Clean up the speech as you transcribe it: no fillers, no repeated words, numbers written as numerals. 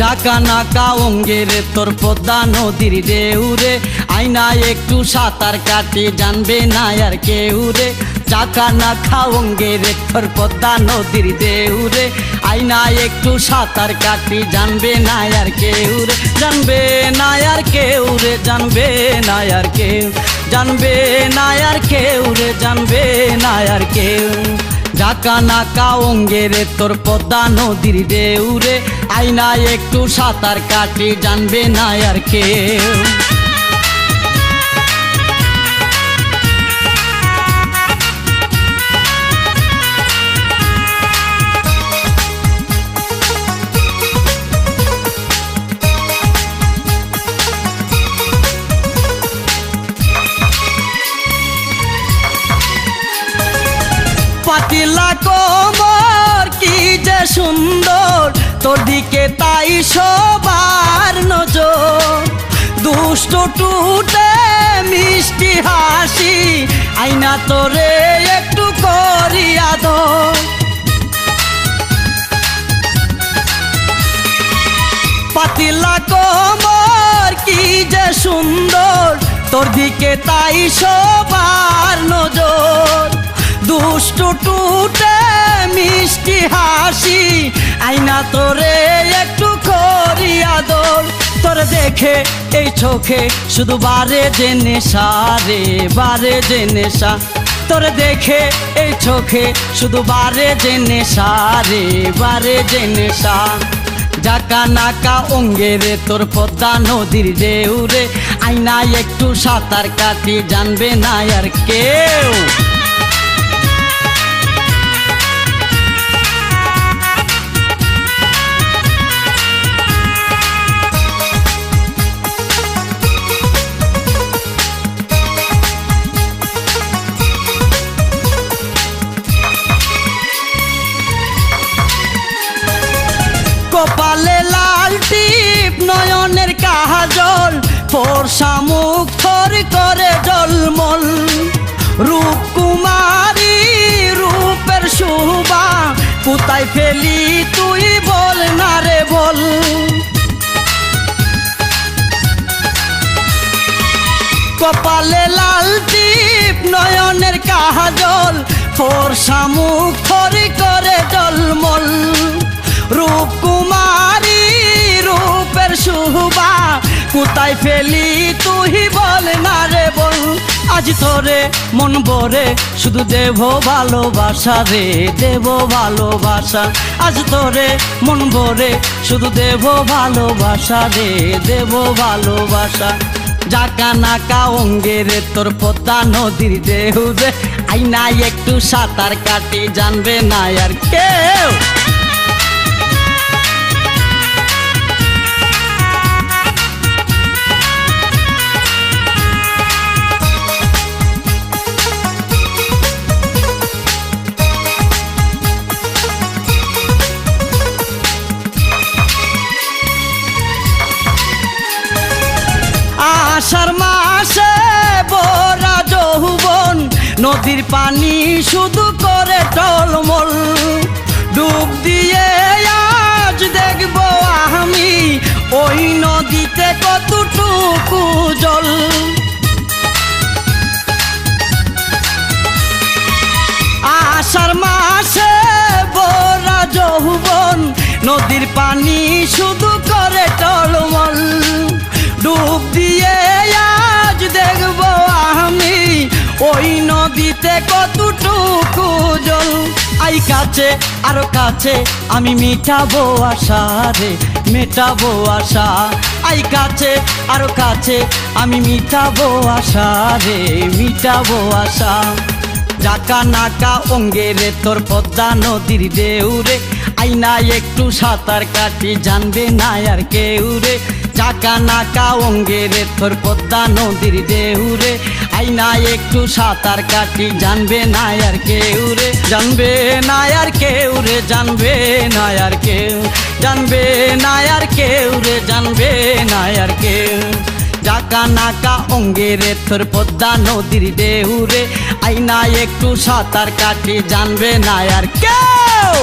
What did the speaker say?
জাকা নাকা অঙ্গের তোর পদ্মা নদীর ঢেউরে আইনা একটু সাঁতার কাটি জানবে না আর কেউ রে। জাকা নাকা অঙ্গের তোর পদ্মা নদীর ঢেউরে আইনা একটু সাঁতার কাটি জানবে না আর কেউ রে। জানবে না আর কেউ রে, জানবে না আর কেউ, জানবে না আর কেউ রে, জানবে না আর কেউ। জাকা নাকা অঙ্গের তোর পদ্মা নদীর ঢেউরে আইনা একটু সাঁতার কাটি জানবে না আর কেউ। পাতিলা কোমর কি যে সুন্দর, তোর দিকে তাই সবার নজর। দুষ্ট টুটে মিষ্টি হাসি আইনা তোরে একটু করিয়া দর। পাতিলা কোমর কি যে সুন্দর, তোর দিকে তাই সবার নজর। দুষ্ট টুটে মিষ্টি হাসি আইনা তোরে একটু করিয়া দর। তোর দেখে এই চোখে শুধু বারে যে নেশা রে, বারে যে নেশা। তোর দেখে এই চোখে শুধু বারে যে নেশা রে, বারে যে নেশা। জাকা নাকা অঙ্গের তোর পদ্মা নদীর ঢেউরে আইনা একটু সাঁতার কাটি জানবে না আর কেউ। কপালে লাল টিপ নয়নের কাজল, ফর্সা মুখ থর করে জলমল। রূপকুমারী রূপের শোভা কোথায় ফেলি তুই বল না রে বল। কপালে লাল টিপ নয়নের কাজল, ফর্সা মুখ থর করে জলমল। রূপকুমারী রূপের শোভা কোথায় ফেলি তুই বল না রে বল। আজ তোরে মন ভরে শুধু দেব ভালোবাসা রে, দেব ভালোবাসা। আজ তোরে মন ভরে শুধু দেব ভালোবাসা রে, দেব ভালোবাসা। জাকা নাকা অঙ্গের তোর পদ্মা নদীর ঢেউরে আইনা একটু সাঁতার কাটি জানবে না আর কেউ। আষাঢ় মাসে বরা যৌবন, নদীর পানি শুধু করে টলমল। ডুব দিয়ে আজ দেখব আমি ওই নদীতে কতটুকু জল। আষাঢ় মাসে বরা যৌবন, নদীর পানি শুধু করে টলমল। ডুব দিয়ে আজ দেখব আমি ওই নদীতে কতটুকু জল। আই কাছে আরো কাছে আমি মিটাবো আশা রে, মেটাবো আশা। আই কাছে আরো কাছে আমি মিটাবো আশা রে, মিটাবো আশা। জাকা নাকা অঙ্গের তোর পদ্মা নদীর ঢেউরে আইনা একটু সাঁতার কাটি জানবে না আর কেউ রে। জাকা নাকা অঙ্গের তোর পদ্মা নদীর ঢেউরে আইনা একটু সাঁতার কাটি জানবে না আর কেউ রে, জানবে না আর কেউ রে, জানবে না আর কেউ, জানবে না আর কেউ রে, জানবে না আর কেউ। জাকা নাকা অঙ্গের তোর পদ্মা নদীর ঢেউরে আইনা একটু সাঁতার কাটি জানবে না আর কেউ।